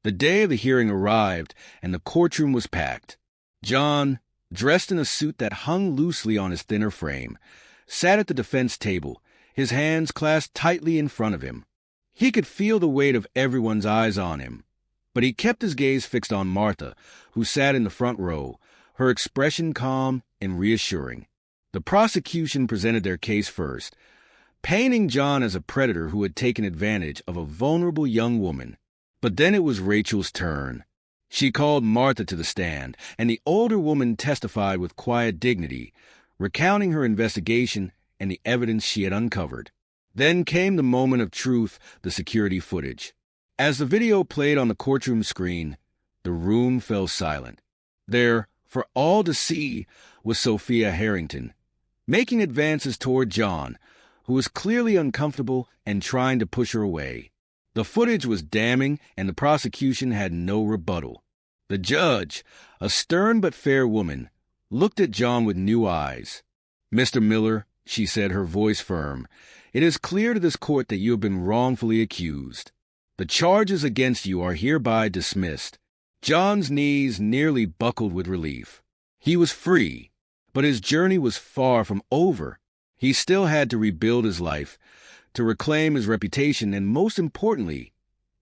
The day of the hearing arrived, and the courtroom was packed. John, dressed in a suit that hung loosely on his thinner frame, sat at the defense table, his hands clasped tightly in front of him. He could feel the weight of everyone's eyes on him, but he kept his gaze fixed on Martha, who sat in the front row, her expression calm and reassuring. The prosecution presented their case first, painting John as a predator who had taken advantage of a vulnerable young woman. But then it was Rachel's turn. She called Martha to the stand, and the older woman testified with quiet dignity, recounting her investigation and the evidence she had uncovered. Then came the moment of truth, the security footage. As the video played on the courtroom screen, the room fell silent. There, for all to see, was Sophia Harrington, making advances toward John, who was clearly uncomfortable and trying to push her away. The footage was damning, and the prosecution had no rebuttal. The judge, a stern but fair woman, looked at John with new eyes. "Mr. Miller," she said, her voice firm, "it is clear to this court that you have been wrongfully accused. The charges against you are hereby dismissed." John's knees nearly buckled with relief. He was free, but his journey was far from over. He still had to rebuild his life, to reclaim his reputation, and most importantly,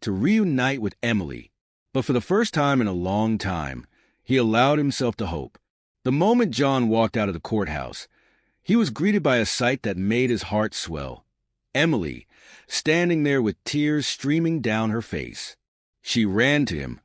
to reunite with Emily. But for the first time in a long time, he allowed himself to hope. The moment John walked out of the courthouse, he was greeted by a sight that made his heart swell. Emily, standing there with tears streaming down her face. She ran to him,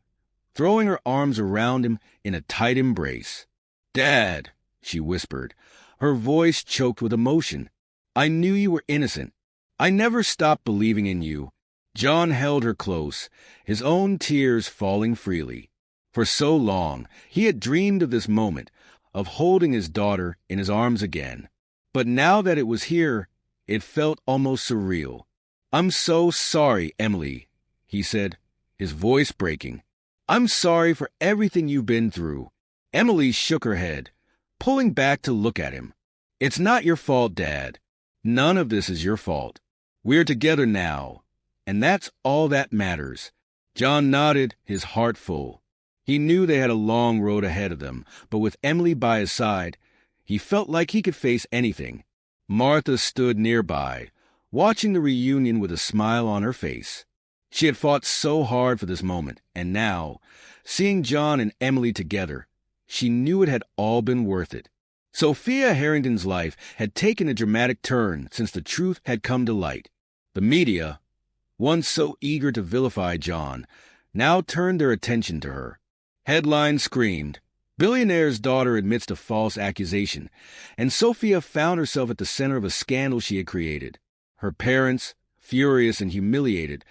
throwing her arms around him in a tight embrace. "Dad," she whispered, her voice choked with emotion. "I knew you were innocent. I never stopped believing in you." John held her close, his own tears falling freely. For so long, he had dreamed of this moment, of holding his daughter in his arms again. But now that it was here, it felt almost surreal. "I'm so sorry, Emily," he said, his voice breaking. "I'm sorry for everything you've been through." Emily shook her head, pulling back to look at him. "It's not your fault, Dad. None of this is your fault. We're together now, and that's all that matters." John nodded, his heart full. He knew they had a long road ahead of them, but with Emily by his side, he felt like he could face anything. Martha stood nearby, watching the reunion with a smile on her face. She had fought so hard for this moment, and now, seeing John and Emily together, she knew it had all been worth it. Sophia Harrington's life had taken a dramatic turn since the truth had come to light. The media, once so eager to vilify John, now turned their attention to her. Headlines screamed, "Billionaire's daughter admits to false accusation," and Sophia found herself at the center of a scandal she had created. Her parents, furious and humiliated,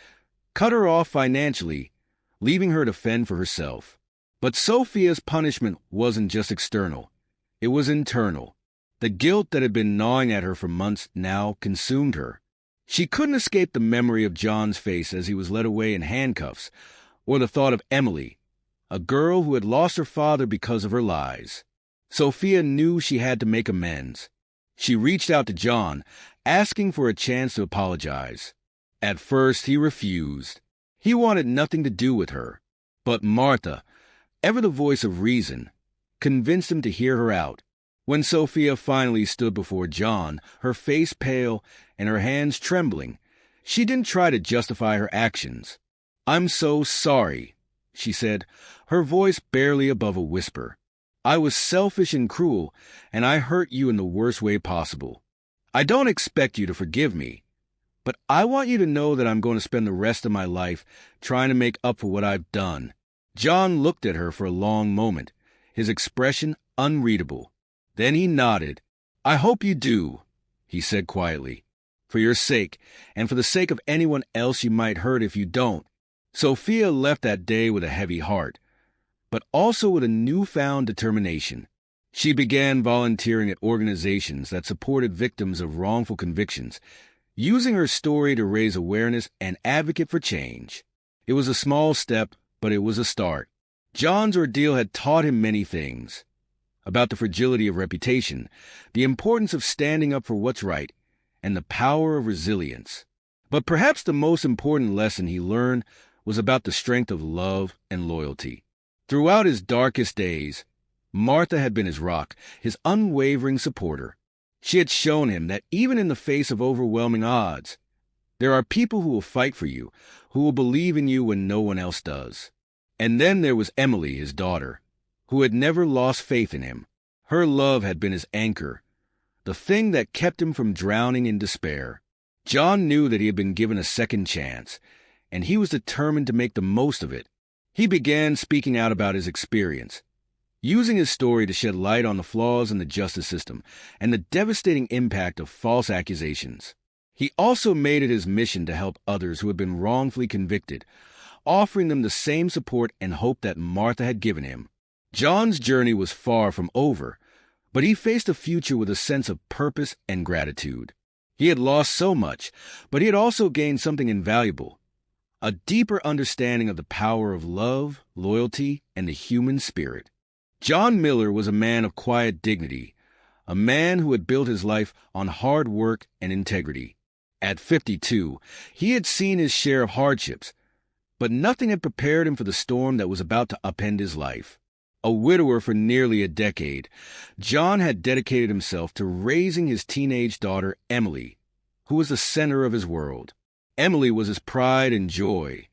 cut her off financially, leaving her to fend for herself. But Sophia's punishment wasn't just external. It was internal. The guilt that had been gnawing at her for months now consumed her. She couldn't escape the memory of John's face as he was led away in handcuffs, or the thought of Emily, a girl who had lost her father because of her lies. Sophia knew she had to make amends. She reached out to John, asking for a chance to apologize. At first, he refused. He wanted nothing to do with her. But Martha, ever the voice of reason, convinced him to hear her out. When Sophia finally stood before John, her face pale and her hands trembling, she didn't try to justify her actions. "I'm so sorry," she said, her voice barely above a whisper. "I was selfish and cruel, and I hurt you in the worst way possible. I don't expect you to forgive me, but I want you to know that I'm going to spend the rest of my life trying to make up for what I've done." John looked at her for a long moment, his expression unreadable. Then he nodded. "I hope you do," he said quietly. "For your sake, and for the sake of anyone else you might hurt if you don't." Sophia left that day with a heavy heart, but also with a newfound determination. She began volunteering at organizations that supported victims of wrongful convictions, using her story to raise awareness and advocate for change. It was a small step, but it was a start. John's ordeal had taught him many things. About the fragility of reputation, the importance of standing up for what's right, and the power of resilience. But perhaps the most important lesson he learned was about the strength of love and loyalty. Throughout his darkest days, Martha had been his rock, his unwavering supporter. She had shown him that even in the face of overwhelming odds, there are people who will fight for you, who will believe in you when no one else does. And then there was Emily, his daughter, who had never lost faith in him. Her love had been his anchor, the thing that kept him from drowning in despair. John knew that he had been given a second chance, and he was determined to make the most of it. He began speaking out about his experience, using his story to shed light on the flaws in the justice system and the devastating impact of false accusations. He also made it his mission to help others who had been wrongfully convicted, offering them the same support and hope that Martha had given him. John's journey was far from over, but he faced a future with a sense of purpose and gratitude. He had lost so much, but he had also gained something invaluable: a deeper understanding of the power of love, loyalty, and the human spirit. John Miller was a man of quiet dignity, a man who had built his life on hard work and integrity. At 52, he had seen his share of hardships, but nothing had prepared him for the storm that was about to upend his life. A widower for nearly a decade, John had dedicated himself to raising his teenage daughter, Emily, who was the center of his world. Emily was his pride and joy,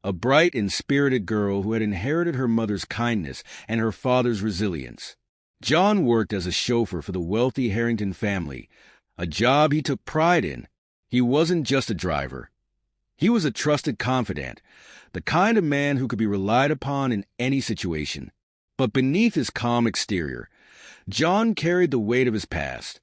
a bright and spirited girl who had inherited her mother's kindness and her father's resilience. John worked as a chauffeur for the wealthy Harrington family, a job he took pride in. He wasn't just a driver. He was a trusted confidant, the kind of man who could be relied upon in any situation. But beneath his calm exterior, John carried the weight of his past,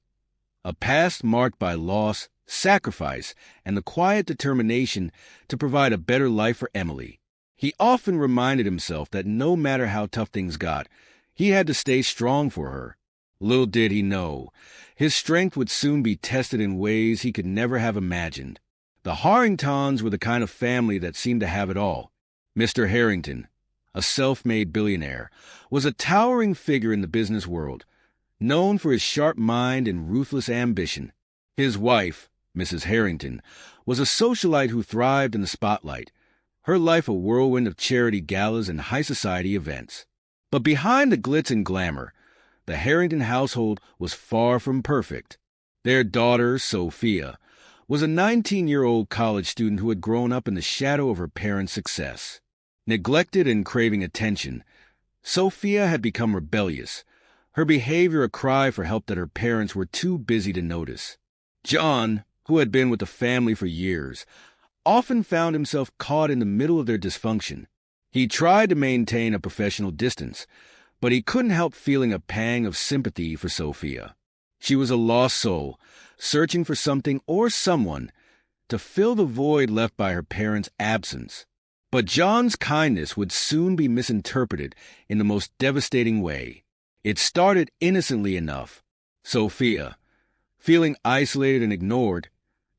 a past marked by loss, sacrifice, and the quiet determination to provide a better life for Emily. He often reminded himself that no matter how tough things got, he had to stay strong for her. Little did he know, his strength would soon be tested in ways he could never have imagined. The Harringtons were the kind of family that seemed to have it all. Mr. Harrington, a self-made billionaire, was a towering figure in the business world, known for his sharp mind and ruthless ambition. His wife, Mrs. Harrington, was a socialite who thrived in the spotlight, her life a whirlwind of charity galas and high society events. But behind the glitz and glamour, the Harrington household was far from perfect. Their daughter, Sophia, was a 19-year-old college student who had grown up in the shadow of her parents' success. Neglected and craving attention, Sophia had become rebellious, her behavior a cry for help that her parents were too busy to notice. John, who had been with the family for years, often found himself caught in the middle of their dysfunction. He tried to maintain a professional distance, but he couldn't help feeling a pang of sympathy for Sophia. She was a lost soul, searching for something or someone to fill the void left by her parents' absence. But John's kindness would soon be misinterpreted in the most devastating way. It started innocently enough. Sophia, feeling isolated and ignored,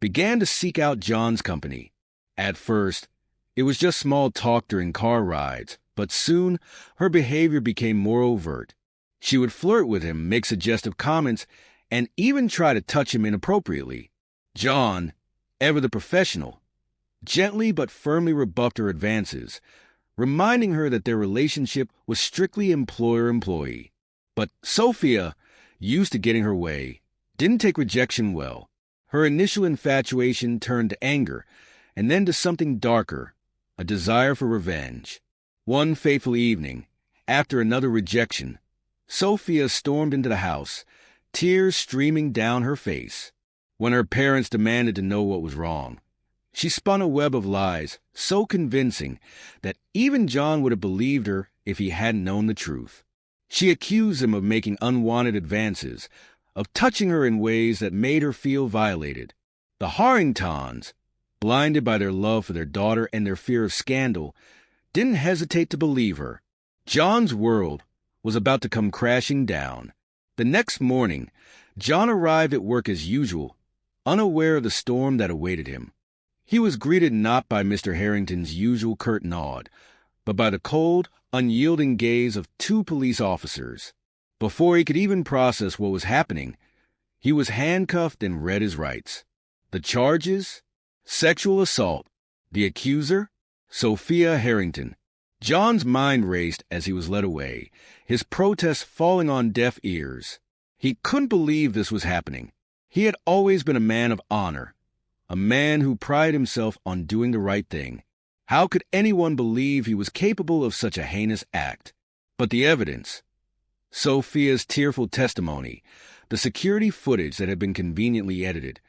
began to seek out John's company. At first, it was just small talk during car rides, but soon her behavior became more overt. She would flirt with him, make suggestive comments, and even try to touch him inappropriately. John, ever the professional, gently but firmly rebuffed her advances, reminding her that their relationship was strictly employer-employee. But Sophia, used to getting her way, didn't take rejection well. Her initial infatuation turned to anger, and then to something darker, a desire for revenge. One fateful evening, after another rejection, Sophia stormed into the house, tears streaming down her face. When her parents demanded to know what was wrong, she spun a web of lies so convincing that even John would have believed her if he hadn't known the truth. She accused him of making unwanted advances, of touching her in ways that made her feel violated. The Harringtons, blinded by their love for their daughter and their fear of scandal, didn't hesitate to believe her. John's world was about to come crashing down. The next morning, John arrived at work as usual, unaware of the storm that awaited him. He was greeted not by Mr. Harrington's usual curt nod, but by the cold, unyielding gaze of two police officers. Before he could even process what was happening, he was handcuffed and read his rights. The charges? Sexual assault. The accuser? Sophia Harrington. John's mind raced as he was led away, his protests falling on deaf ears. He couldn't believe this was happening. He had always been a man of honor, a man who prided himself on doing the right thing. How could anyone believe he was capable of such a heinous act? But the evidence, Sophia's tearful testimony, the security footage that had been conveniently edited,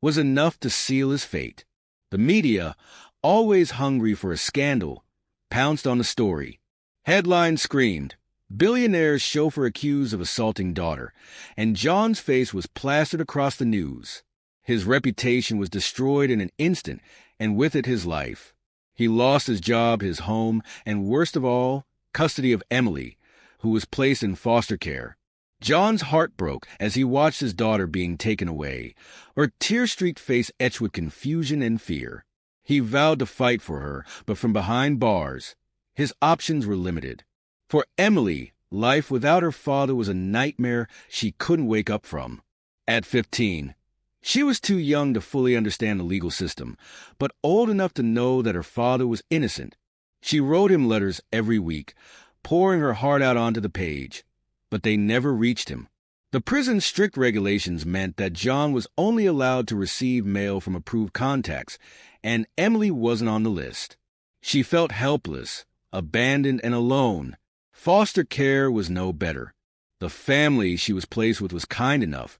was enough to seal his fate. The media, always hungry for a scandal, pounced on the story. Headlines screamed, "Billionaires chauffeur accused of assaulting daughter," and John's face was plastered across the news. His reputation was destroyed in an instant, and with it his life. He lost his job, his home, and worst of all, custody of Emily, who was placed in foster care. John's heart broke as he watched his daughter being taken away, her tear-streaked face etched with confusion and fear. He vowed to fight for her, but from behind bars, his options were limited. For Emily, life without her father was a nightmare she couldn't wake up from. At 15, she was too young to fully understand the legal system, but old enough to know that her father was innocent. She wrote him letters every week, pouring her heart out onto the page, but they never reached him. The prison's strict regulations meant that John was only allowed to receive mail from approved contacts, and Emily wasn't on the list. She felt helpless, abandoned, and alone. Foster care was no better. The family she was placed with was kind enough,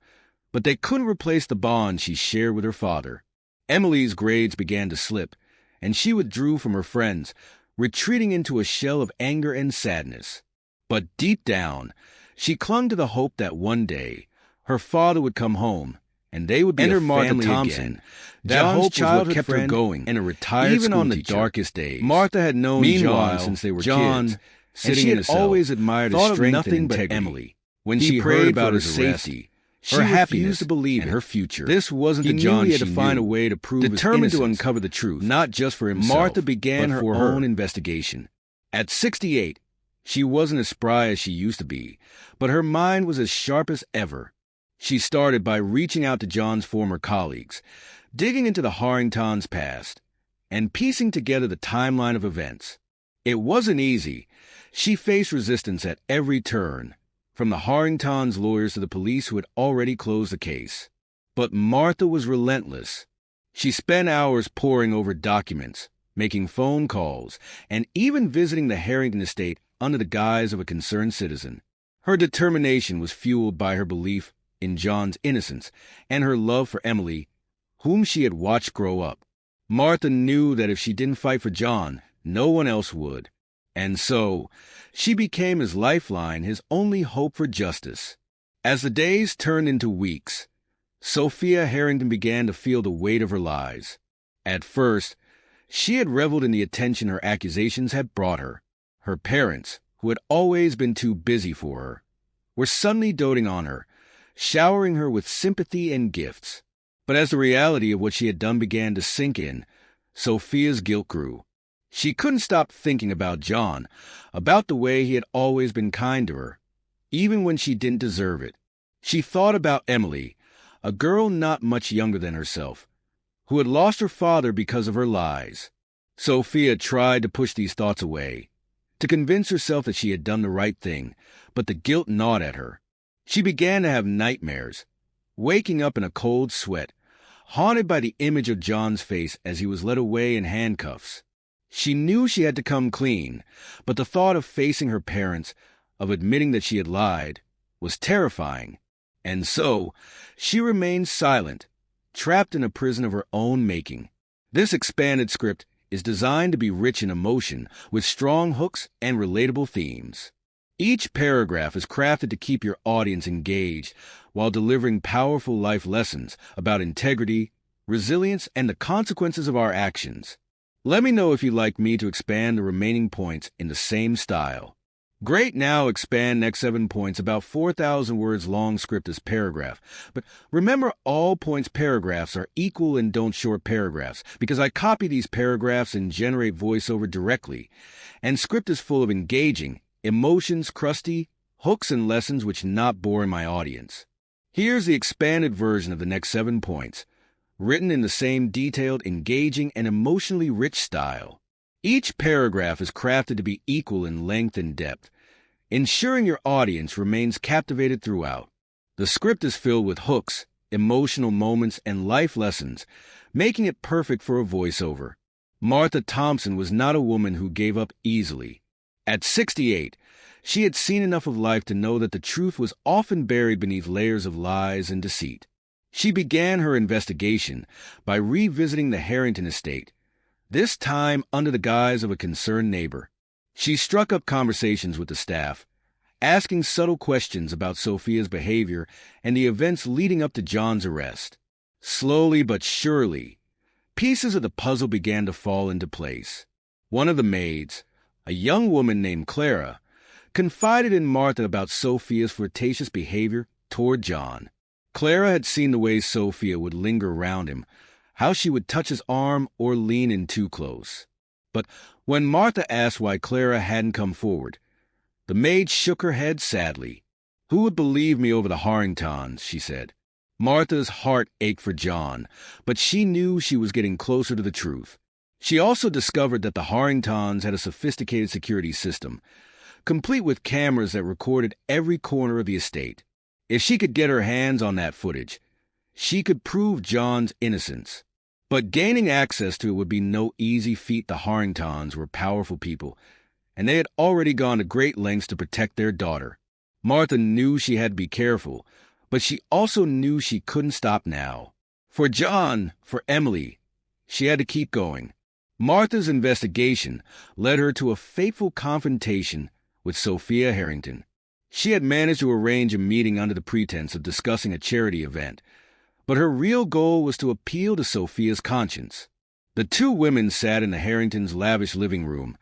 but they couldn't replace the bond she shared with her father. Emily's grades began to slip, and she withdrew from her friends, retreating into a shell of anger and sadness. But deep down, she clung to the hope that one day her father would come home, and they would be a family again. That hope was what kept her going, and a retired even on the darkest days. Martha had known John since they were kids, and she had always admired his strength and integrity. Emily, when she heard about his safety, her happiness to believe in her future. This wasn't the John she had to find a way to prove determined to uncover the truth, not just for himself. Martha began her own investigation. At 68, she wasn't as spry as she used to be, but her mind was as sharp as ever. She started by reaching out to John's former colleagues, digging into the Harringtons' past, and piecing together the timeline of events. It wasn't easy. She faced resistance at every turn, from the Harringtons' lawyers to the police who had already closed the case. But Martha was relentless. She spent hours poring over documents, making phone calls, and even visiting the Harrington estate under the guise of a concerned citizen. Her determination was fueled by her belief in John's innocence and her love for Emily, whom she had watched grow up. Martha knew that if she didn't fight for John, no one else would. And so, she became his lifeline, his only hope for justice. As the days turned into weeks, Sophia Harrington began to feel the weight of her lies. At first, she had reveled in the attention her accusations had brought her. Her parents, who had always been too busy for her, were suddenly doting on her, showering her with sympathy and gifts. But as the reality of what she had done began to sink in, Sophia's guilt grew. She couldn't stop thinking about John, about the way he had always been kind to her, even when she didn't deserve it. She thought about Emily, a girl not much younger than herself, who had lost her father because of her lies. Sophia tried to push these thoughts away, to convince herself that she had done the right thing, but the guilt gnawed at her. She began to have nightmares, waking up in a cold sweat, haunted by the image of John's face as he was led away in handcuffs. She knew she had to come clean, but the thought of facing her parents, of admitting that she had lied, was terrifying. And so, she remained silent, trapped in a prison of her own making. This expanded script is designed to be rich in emotion, with strong hooks and relatable themes. Each paragraph is crafted to keep your audience engaged while delivering powerful life lessons about integrity, resilience, and the consequences of our actions. Let me know if you'd like me to expand the remaining points in the same style. Great, now expand next 7 points about 4,000 words long script as paragraph. But remember, all points paragraphs are equal and don't short paragraphs, because I copy these paragraphs and generate voiceover directly. And script is full of engaging, emotions crusty, hooks and lessons which not bore my audience. Here's the expanded version of the next 7 points, written in the same detailed, engaging, and emotionally rich style. Each paragraph is crafted to be equal in length and depth, ensuring your audience remains captivated throughout. The script is filled with hooks, emotional moments, and life lessons, making it perfect for a voiceover. Martha Thompson was not a woman who gave up easily. At 68, she had seen enough of life to know that the truth was often buried beneath layers of lies and deceit. She began her investigation by revisiting the Harrington estate, this time under the guise of a concerned neighbor. She struck up conversations with the staff, asking subtle questions about Sophia's behavior and the events leading up to John's arrest. Slowly but surely, pieces of the puzzle began to fall into place. One of the maids, a young woman named Clara, confided in Martha about Sophia's flirtatious behavior toward John. Clara had seen the way Sophia would linger around him, how she would touch his arm or lean in too close. But when Martha asked why Clara hadn't come forward, the maid shook her head sadly. "Who would believe me over the Harringtons?" she said. Martha's heart ached for John, but she knew she was getting closer to the truth. She also discovered that the Harringtons had a sophisticated security system, complete with cameras that recorded every corner of the estate. If she could get her hands on that footage, she could prove John's innocence. But gaining access to it would be no easy feat. The Harringtons were powerful people, and they had already gone to great lengths to protect their daughter. Martha knew she had to be careful, but she also knew she couldn't stop now. For John, for Emily, she had to keep going. Martha's investigation led her to a fateful confrontation with Sophia Harrington. She had managed to arrange a meeting under the pretense of discussing a charity event, but her real goal was to appeal to Sophia's conscience. The two women sat in the Harringtons' lavish living room,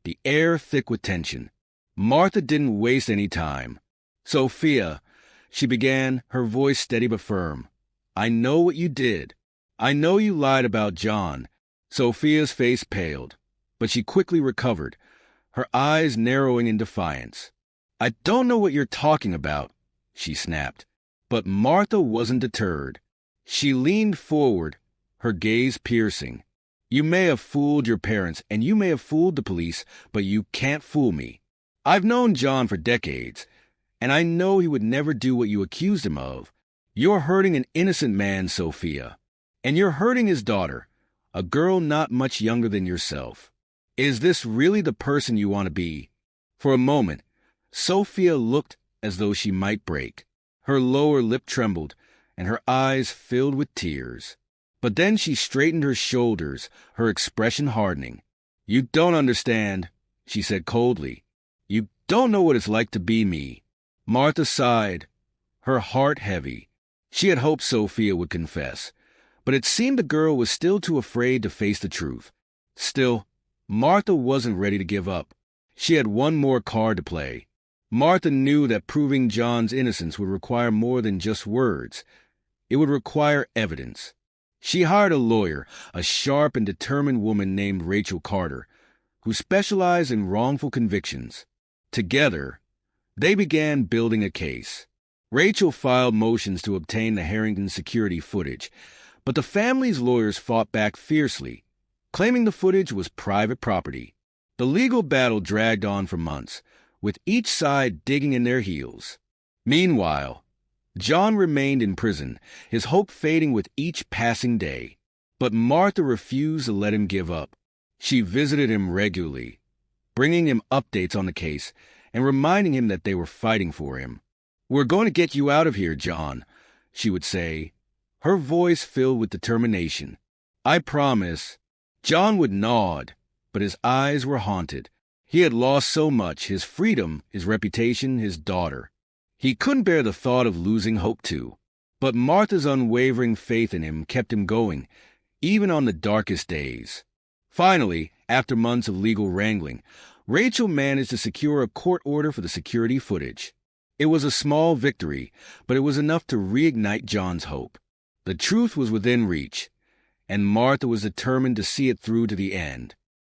the air thick with tension. Martha didn't waste any time. "Sophia," she began, her voice steady but firm, "I know what you did. I know you lied about John." Sophia's face paled, but she quickly recovered, her eyes narrowing in defiance. "I don't know what you're talking about," she snapped. But Martha wasn't deterred. She leaned forward, her gaze piercing. "You may have fooled your parents, and you may have fooled the police, but you can't fool me. I've known John for decades, and I know he would never do what you accused him of. You're hurting an innocent man, Sophia, and you're hurting his daughter, a girl not much younger than yourself. Is this really the person you want to be?" For a moment, Sophia looked as though she might break. Her lower lip trembled, and her eyes filled with tears. But then she straightened her shoulders, her expression hardening. "You don't understand," she said coldly. "You don't know what it's like to be me." Martha sighed, her heart heavy. She had hoped Sophia would confess, but it seemed the girl was still too afraid to face the truth. Still, Martha wasn't ready to give up. She had one more card to play. Martha knew that proving John's innocence would require more than just words. It would require evidence. She hired a lawyer, a sharp and determined woman named Rachel Carter, who specialized in wrongful convictions. Together, they began building a case. Rachel filed motions to obtain the Harrington security footage, but the family's lawyers fought back fiercely, claiming the footage was private property. The legal battle dragged on for months, with each side digging in their heels. Meanwhile, John remained in prison, his hope fading with each passing day. But Martha refused to let him give up. She visited him regularly, bringing him updates on the case and reminding him that they were fighting for him. "We're going to get you out of here, John," she would say, her voice filled with determination. "I promise." John would nod, but his eyes were haunted. He had lost so much, his freedom, his reputation, his daughter. He couldn't bear the thought of losing hope too. But Martha's unwavering faith in him kept him going, even on the darkest days. Finally, after months of legal wrangling, Rachel managed to secure a court order for the security footage. It was a small victory, but it was enough to reignite John's hope. The truth was within reach, and Martha was determined to see it through to the end.